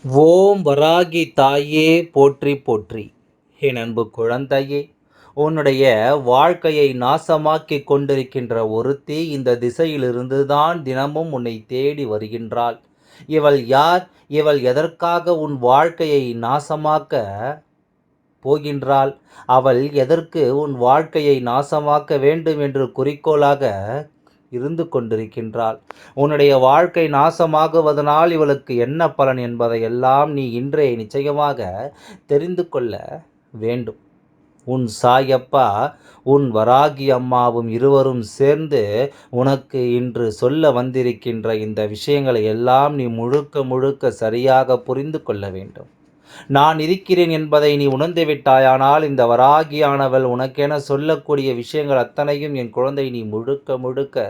ஓம் வராகி தாயே போற்றி போற்றி. என் அன்பு குழந்தையே, உன்னுடைய வாழ்க்கையை நாசமாக்கி கொண்டிருக்கின்ற ஒருத்தி இந்த திசையிலிருந்து தான் தினமும் உன்னை தேடி வருகின்றாள். இவள் யார்? இவள் எதற்காக உன் வாழ்க்கையை நாசமாக்க போகின்றாள்? அவள் எதற்கு உன் வாழ்க்கையை நாசமாக்க வேண்டும் என்று குறிக்கோளாக இருந்து கொண்டிருக்கின்றாள்? உன்னுடைய வாழ்க்கை நாசமாகுவதனால் இவளுக்கு என்ன பலன் என்பதை எல்லாம் நீ இன்றே நிச்சயமாக தெரிந்து கொள்ள வேண்டும். உன் சாயப்பா, உன் வராகி அம்மாவும் இருவரும் சேர்ந்து உனக்கு இன்று சொல்ல வந்திருக்கின்ற இந்த விஷயங்களை எல்லாம் நீ முழுக்க முழுக்க சரியாக புரிந்து கொள்ள வேண்டும். நான் இருக்கிறேன் என்பதை நீ உணர்ந்து விட்டாயானால் இந்த வராகியானவள் உனக்கென சொல்லக்கூடிய விஷயங்கள் அத்தனையும் என் குழந்தை நீ முழுக்க முழுக்க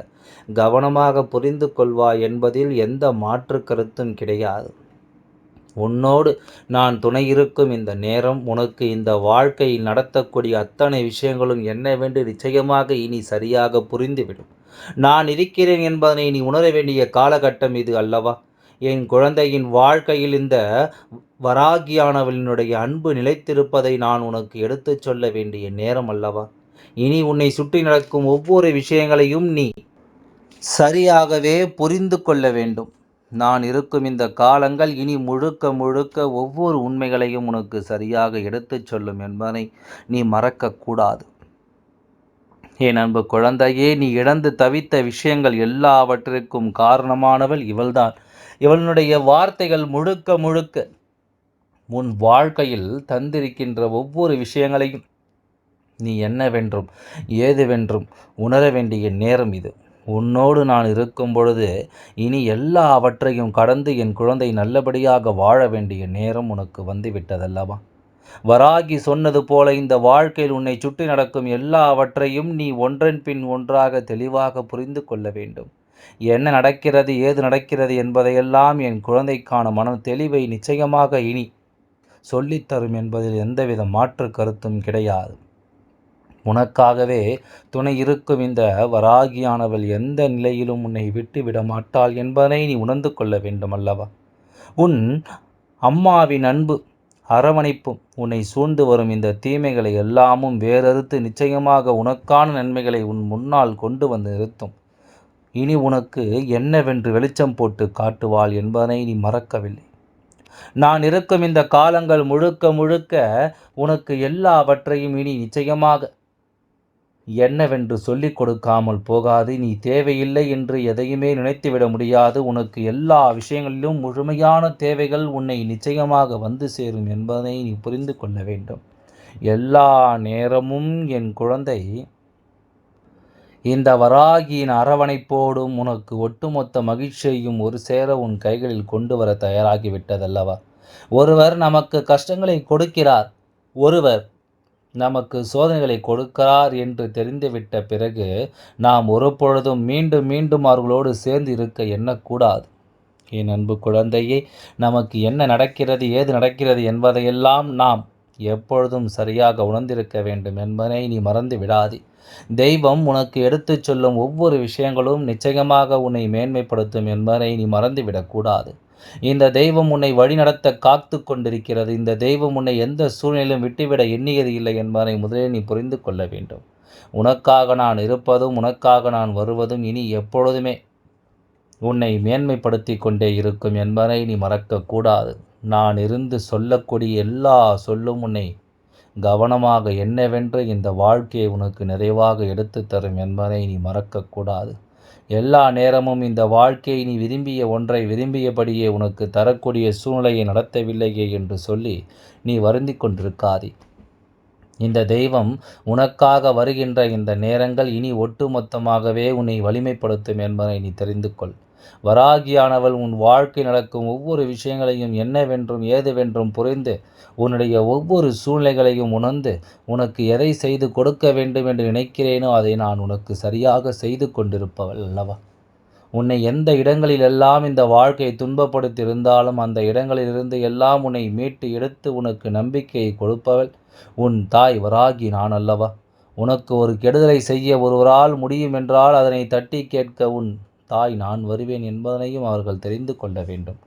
கவனமாக புரிந்து கொள்வாய் என்பதில் எந்த மாற்று கருத்தும் கிடையாது. உன்னோடு நான் துணை இருக்கும் இந்த நேரம் உனக்கு இந்த வாழ்க்கையில் நடத்தக்கூடிய அத்தனை விஷயங்களும் என்னவென்று நிச்சயமாக இனி சரியாக புரிந்துவிடும். நான் இருக்கிறேன் என்பதனை நீ உணர வேண்டிய காலகட்டம் இது அல்லவா? என் குழந்தையின் வாழ்க்கையில் இந்த வராகியானவளினுடைய அன்பு நிலைத்திருப்பதை நான் உனக்கு எடுத்துச் சொல்ல வேண்டிய நேரம் அல்லவா? இனி உன்னை சுற்றி நடக்கும் ஒவ்வொரு விஷயங்களையும் நீ சரியாகவே புரிந்து கொள்ள வேண்டும். நான் இருக்கும் இந்த காலங்கள் இனி முழுக்க முழுக்க ஒவ்வொரு உண்மைகளையும் உனக்கு சரியாக எடுத்துச் சொல்லும் என்பதை நீ மறக்கக்கூடாது. என் அன்பு குழந்தையே, நீ இழந்து தவித்த விஷயங்கள் எல்லாவற்றிற்கும் காரணமானவள் இவள்தான். இவளுடைய வார்த்தைகள் முழுக்க முழுக்க உன் வாழ்க்கையில் தந்திருக்கின்ற ஒவ்வொரு விஷயங்களையும் நீ என்னவென்றும் ஏதுவென்றும் உணர வேண்டிய நேரம் இது. உன்னோடு நான் இருக்கும் பொழுது இனி எல்லாவற்றையும் கடந்து என் குழந்தை நல்லபடியாக வாழ வேண்டிய நேரம் உனக்கு வந்துவிட்டதல்லவா? வராகி சொன்னது போல இந்த வாழ்க்கையில் உன்னை சுற்றி நடக்கும் எல்லாவற்றையும் நீ ஒன்றன் பின் ஒன்றாக தெளிவாக புரிந்து கொள்ள வேண்டும். என்ன நடக்கிறது, ஏது நடக்கிறது என்பதையெல்லாம் என் குழந்தைக்கான மன தெளிவை நிச்சயமாக இனி சொல்லித்தரும் என்பதில் எந்தவித மாற்று கருத்தும் கிடையாது. உனக்காகவே துணை இருக்கும் இந்த வராகியானவள் எந்த நிலையிலும் உன்னை விட்டு விட மாட்டாள் என்பதை நீ உணர்ந்து கொள்ள வேண்டும் அல்லவா? உன் அம்மாவின் அன்பு அரவணைப்பும் உன்னை சூழ்ந்து வரும் இந்த தீமைகளை எல்லாமும் வேறறுத்து நிச்சயமாக உனக்கான நன்மைகளை உன் முன்னால் கொண்டு வந்து நிறுத்தும். இனி உனக்கு என்னவென்று வெளிச்சம் போட்டு காட்டுவாள் என்பதனை நீ மறக்கவில்லை. நான் இருக்கும் இந்த காலங்கள் முழுக்க முழுக்க உனக்கு எல்லாவற்றையும் இனி நிச்சயமாக என்னவென்று சொல்லிக் கொடுக்காமல் போகாது. நீ தேவையில்லை என்று எதையுமே நினைத்துவிட முடியாது. உனக்கு எல்லா விஷயங்களிலும் முழுமையான தேவைகள் உன்னை நிச்சயமாக வந்து சேரும் என்பதை நீ புரிந்து கொள்ள வேண்டும். எல்லா நேரமும் என் குழந்தை இந்த வராகியின் அரவணைப்போடும் உனக்கு ஒட்டுமொத்த மகிழ்ச்சியையும் ஒரு சேர உன் கைகளில் கொண்டு வர தயாராகிவிட்டதல்லவா? ஒருவர் நமக்கு கஷ்டங்களை கொடுக்கிறார், ஒருவர் நமக்கு சோதனைகளை கொடுக்கிறார் என்று தெரிந்துவிட்ட பிறகு நாம் ஒரு பொழுதும் மீண்டும் மீண்டும் அவர்களோடு சேர்ந்து இருக்க எண்ணக்கூடாது. என் அன்பு குழந்தையே, நமக்கு என்ன நடக்கிறது, ஏது நடக்கிறது என்பதையெல்லாம் நாம் எப்பொழுதும் சரியாக உணர்ந்திருக்க வேண்டும் என்பதை நீ மறந்து விடாதே. தெய்வம் உனக்கு எடுத்துச் சொல்லும் ஒவ்வொரு விஷயங்களும் நிச்சயமாக உன்னை மேன்மைப்படுத்தும் என்பதை நீ மறந்துவிடக்கூடாது. இந்த தெய்வம் உன்னை வழிநடத்த காத்து கொண்டிருக்கிறது. இந்த தெய்வம் உன்னை எந்த சூழ்நிலையிலும் விட்டுவிட எண்ணியது இல்லை என்பதை முதலில் நீ புரிந்து கொள்ள வேண்டும். உனக்காக நான் இருப்பதும் உனக்காக நான் வருவதும் இனி எப்பொழுதுமே உன்னை மேன்மைப்படுத்தி கொண்டே இருக்கும் என்பதை நீ மறக்கக்கூடாது. நான் இருந்து சொல்லக்கூடிய எல்லா சொல்லும் உன்னை கவனமாக என்னவென்று இந்த வாழ்க்கையை உனக்கு நிறைவாக எடுத்து தரும் என்பதை நீ மறக்கக்கூடாது. எல்லா நேரமும் இந்த வாழ்க்கையை நீ விரும்பிய ஒன்றை விரும்பியபடியே உனக்கு தரக்கூடிய சூழ்நிலையை நடத்தவில்லையே என்று சொல்லி நீ வருந்தி கொண்டிருக்காதே. இந்த தெய்வம் உனக்காக வருகின்ற இந்த நேரங்கள் இனி ஒட்டுமொத்தமாகவே உன்னை வலிமைப்படுத்தும் என்பதை நீ தெரிந்து கொள். வராகியானவள் உன் வாழ்க்கை நடக்கும் ஒவ்வொரு விஷயங்களையும் என்னவென்றும் ஏதுவென்றும் புரிந்து உன்னுடைய ஒவ்வொரு சூழ்நிலைகளையும் உணர்ந்து உனக்கு எதை செய்து கொடுக்க வேண்டும் என்று நினைக்கிறேனோ அதை நான் உனக்கு சரியாக செய்து கொண்டிருப்பவள் அல்லவா? உன்னை எந்த இடங்களிலெல்லாம் இந்த வாழ்க்கையை துன்பப்படுத்தியிருந்தாலும் அந்த இடங்களிலிருந்து எல்லாம் உன்னை மீட்டு எடுத்து உனக்கு நம்பிக்கையை கொடுப்பவள் உன் தாய் வராகி நான் அல்லவா? உனக்கு ஒரு கெடுதலை செய்ய ஒருவரால் முடியும் என்றால் அதனை தட்டி கேட்க உன் தாய் நான் வருவேன் என்பதனையும் அவர்கள் தெரிந்து கொள்ள வேண்டும்.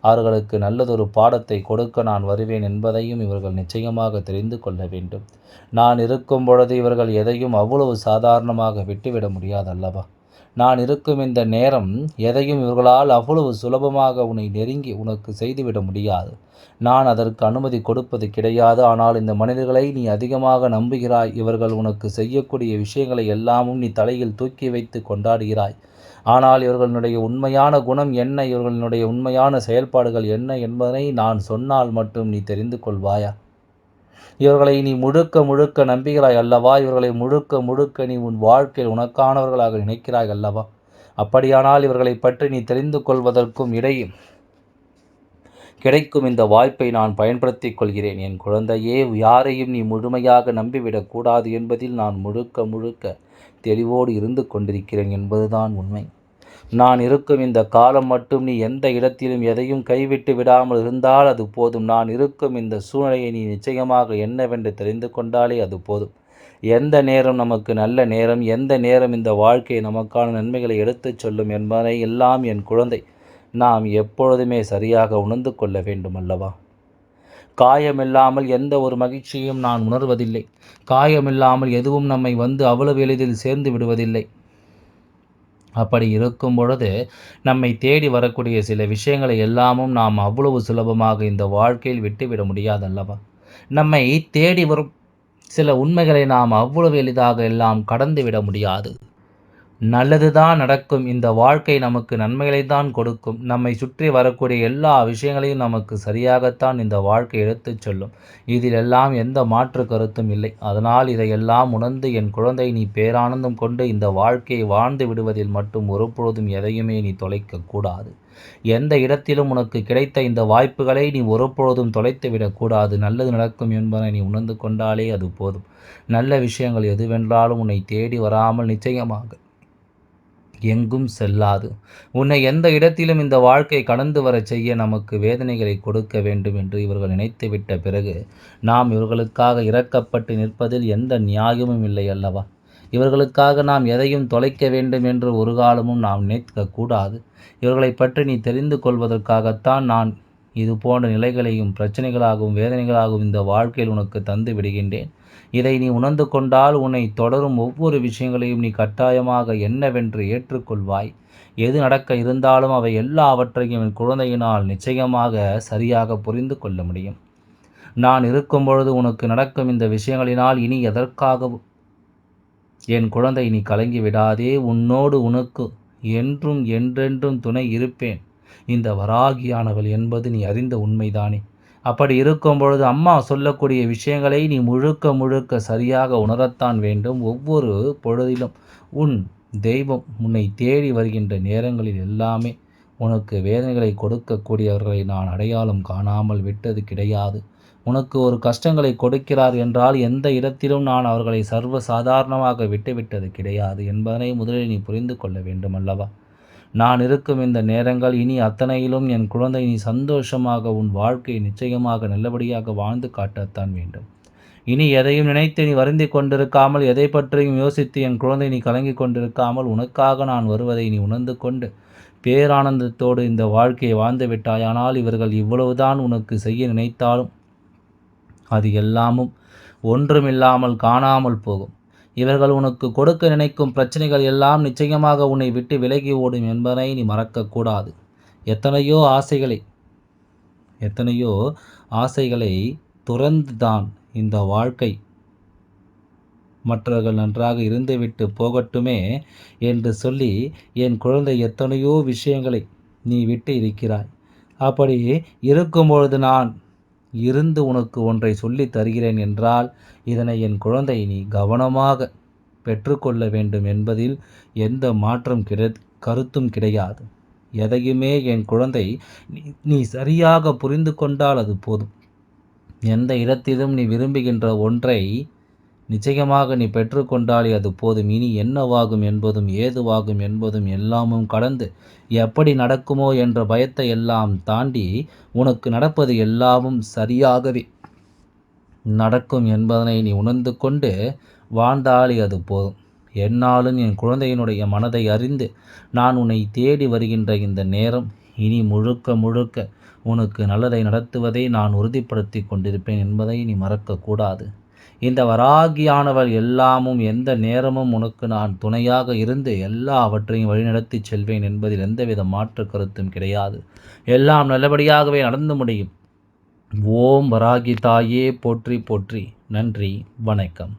அவர்களுக்கு நல்லதொரு பாடத்தை கொடுக்க நான் வருவேன் என்பதையும் இவர்கள் நிச்சயமாக தெரிந்து கொள்ள வேண்டும். நான் இருக்கும் பொழுது இவர்கள் எதையும் அவ்வளவு சாதாரணமாக விட்டுவிட முடியாது அல்லவா? நான் இருக்கும் இந்த நேரம் எதையும் இவர்களால் அவ்வளவு சுலபமாக உன்னை நெருங்கி உனக்கு செய்துவிட முடியாது. நான் அதற்கு அனுமதி கொடுப்பது கிடையாது. ஆனால் இந்த மனிதர்களை நீ அதிகமாக நம்புகிறாய். இவர்கள் உனக்கு செய்யக்கூடிய விஷயங்களை எல்லாமும் நீ தலையில் தூக்கி வைத்து கொண்டாடுகிறாய். ஆனால் இவர்களுடைய உண்மையான குணம் என்ன, இவர்களுடைய உண்மையான செயல்பாடுகள் என்ன என்பதனை நான் சொன்னால் மட்டும் நீ தெரிந்து கொள்வாயா? இவர்களை நீ முழுக்க முழுக்க நம்புகிறாய் அல்லவா? இவர்களை முழுக்க முழுக்க நீ உன் வாழ்க்கையில் உனக்கானவர்களாக நினைக்கிறாய் அல்லவா? அப்படியானால் இவர்களை பற்றி நீ தெரிந்து கொள்வதற்கும் இடையில் கிடைக்கும் இந்த வாய்ப்பை நான் பயன்படுத்திக் கொள்கிறேன். என் குழந்தையே, யாரையும் நீ முழுமையாக நம்பிவிடக் கூடாது என்பதில் நான் முழுக்க முழுக்க தெளிவோடு இருந்து கொண்டிருக்கிறேன் என்பதுதான் உண்மை. நான் இருக்கும் இந்த காலம் மட்டும் நீ எந்த இடத்திலும் எதையும் கைவிட்டு விடாமல் இருந்தால் அது போதும். நான் இருக்கும் இந்த சூழ்நிலையை நீ நிச்சயமாக என்னவென்று தெரிந்து கொண்டாலே அது போதும். எந்த நேரம் நமக்கு நல்ல நேரம், எந்த நேரம் இந்த வாழ்க்கை நமக்கான நன்மைகளை எடுத்துச் சொல்லும் என்பதை எல்லாம் என் குழந்தை நாம் எப்பொழுதுமே சரியாக உணர்ந்து கொள்ள வேண்டும் அல்லவா? காயமில்லாமல் எந்த ஒரு மகிழ்ச்சியும் நான் உணர்வதில்லை. காயமில்லாமல் எதுவும் நம்மை வந்து அவ்வளவு எளிதில் சேர்ந்து விடுவதில்லை. அப்படி இருக்கும் பொழுது நம்மை தேடி வரக்கூடிய சில விஷயங்களை எல்லாமும் நாம் அவ்வளவு சுலபமாக இந்த வாழ்க்கையில் விட்டுவிட முடியாதல்லவா? நம்மை தேடி வரும் சில உண்மைகளை நாம் அவ்வளவு எளிதாக எல்லாம் கடந்து விட முடியாது. நல்லதுதான் நடக்கும். இந்த வாழ்க்கை நமக்கு நன்மைகளை தான் கொடுக்கும். நம்மை சுற்றி வரக்கூடிய எல்லா விஷயங்களையும் நமக்கு சரியாகத்தான் இந்த வாழ்க்கை எடுத்துச் சொல்லும். இதில் எல்லாம் எந்த மாற்று கருத்தும் இல்லை. அதனால் இதையெல்லாம் உணர்ந்து என் குழந்தை, நீ பேரானந்தம் கொண்டு இந்த வாழ்க்கையை வாழ்ந்து விடுவதில் மட்டும் ஒருபொழுதும் எதையுமே நீ தொலைக்கக்கூடாது. எந்த இடத்திலும் உனக்கு கிடைத்த இந்த வாய்ப்புகளை நீ ஒருபொழுதும் தொலைத்து விடக்கூடாது. நல்லது நடக்கும் என்பதை நீ உணர்ந்து கொண்டாலே அது போதும். நல்ல விஷயங்கள் எதுவென்றாலும் உன்னை தேடி வராமல் நிச்சயமாக எங்கும் செல்லாது. உன்னை எந்த இடத்திலும் இந்த வாழ்க்கை கடந்து வரச் செய்ய நமக்கு வேதனைகளை கொடுக்க வேண்டும் என்று இவர்கள் நினைத்துவிட்ட பிறகு நாம் இவர்களுக்காக இரக்கப்பட்டு நிற்பதில் எந்த நியாயமும் இல்லை அல்லவா? இவர்களுக்காக நாம் எதையும் தொலைக்க வேண்டும் என்று ஒரு காலமும் நாம் நினைக்கக்கூடாது. இவர்களை பற்றி நீ தெரிந்து கொள்வதற்காகத்தான் நான் இது போன்ற நிலைகளையும் பிரச்சனைகளாகவும் வேதனைகளாகவும் இந்த வாழ்க்கையில் உனக்கு தந்து விடுகின்றேன். இதை நீ உணர்ந்து கொண்டால் உன்னை தொடரும் ஒவ்வொரு விஷயங்களையும் நீ கட்டாயமாக என்னவென்று ஏற்றுக்கொள்வாய். எது நடக்க இருந்தாலும் அவை எல்லாவற்றையும் என் குழந்தையினால் நிச்சயமாக சரியாக புரிந்து கொள்ள முடியும். நான் இருக்கும் பொழுது உனக்கு நடக்கும் இந்த விஷயங்களினால் இனி எதற்காகவும் என் குழந்தை நீ கலங்கி விடாதே. உன்னோடு உனக்கு என்றும் என்றென்றும் துணை இருப்பேன். இந்த வராகியானவள் என்பது நீ அறிந்த உண்மைதானே? அப்படி இருக்கும் பொழுது அம்மா சொல்லக்கூடிய விஷயங்களை நீ முழுக்க முழுக்க சரியாக உணரத்தான் வேண்டும். ஒவ்வொரு பொழுதிலும் உன் தெய்வம் உன்னை தேடி வருகின்ற நேரங்களில் எல்லாமே உனக்கு வேதனைகளை கொடுக்கக்கூடியவர்களை நான் அடையாளம் காணாமல் விட்டது கிடையாது. உனக்கு ஒரு கஷ்டங்களை கொடுக்கிறார் என்றால் எந்த இடத்திலும் நான் அவர்களை சர்வ சாதாரணமாக விட்டுவிட்டது கிடையாது என்பதனை முதலில் நீ புரிந்து கொள்ள வேண்டும் அல்லவா? நான் இருக்கும் இந்த நேரங்கள் இனி அத்தனையிலும் என் குழந்தை நீ சந்தோஷமாக உன் வாழ்க்கையை நிச்சயமாக நல்லபடியாக வாழ்ந்து காட்டத்தான் வேண்டும். இனி எதையும் நினைத்து நீ வருந்தி கொண்டிருக்காமல், எதை பற்றியும் யோசித்து என் குழந்தை நீ கலங்கி கொண்டிருக்காமல், உனக்காக நான் வருவதை நீ உணர்ந்து கொண்டு பேரானந்தத்தோடு இந்த வாழ்க்கையை வாழ்ந்து விட்டாயானால் இவர்கள் இவ்வளவுதான் உனக்கு செய்ய நினைத்தாலும் அது எல்லாமும் ஒன்றுமில்லாமல் காணாமல் போகும். இவர்கள் உனக்கு கொடுக்க நினைக்கும் பிரச்சனைகள் எல்லாம் நிச்சயமாக உன்னை விட்டு விலகி ஓடும் என்பதை நீ மறக்கக்கூடாது. எத்தனையோ ஆசைகளை துறந்துதான் இந்த வாழ்க்கை மற்றவர்கள் நன்றாக இருந்துவிட்டு போகட்டுமே என்று சொல்லி என் குழந்தை எத்தனையோ விஷயங்களை நீ விட்டு இருக்கிறாய். அப்படி இருக்கும்பொழுது நான் இருந்து உனக்கு ஒன்றை சொல்லி தருகிறேன் என்றால் இதனை என் குழந்தை நீ கவனமாக பெற்றுக்கொள்ள வேண்டும் என்பதில் எந்த மாற்றம் கருத்தும் கிடையாது. எதையுமே என் குழந்தை நீ சரியாக புரிந்து கொண்டால் அது போதும். எந்த இடத்திலும் நீ விரும்புகின்ற ஒன்றை நிச்சயமாக நீ பெற்றுக்கொண்டாலே அது போதும். இனி என்னவாகும் என்பதும் ஏதுவாகும் என்பதும் எல்லாமும் கடந்து எப்படி நடக்குமோ என்ற பயத்தை எல்லாம் தாண்டி உனக்கு நடப்பது எல்லாமும் சரியாகவே நடக்கும் என்பதனை நீ உணர்ந்து கொண்டு வாழ்ந்தாலே அது போதும். என்னாலும் என் குழந்தையினுடைய மனதை அறிந்து நான் உன்னை தேடி வருகின்ற இந்த நேரம் இனி முழுக்க முழுக்க உனக்கு நல்லதை நடத்துவதை நான் உறுதிப்படுத்தி கொண்டிருப்பேன் என்பதை நீ மறக்கக்கூடாது. இந்த வராகியானவள் எல்லாமும் எந்த நேரமும் உனக்கு நான் துணையாக இருந்து எல்லாவற்றையும் வழிநடத்தி செல்வேன் என்பதில் எந்தவித மாற்று கருத்தும் கிடையாது. எல்லாம் நல்லபடியாகவே நடந்து முடியும். ஓம் வராகி தாயே போற்றி போற்றி. நன்றி, வணக்கம்.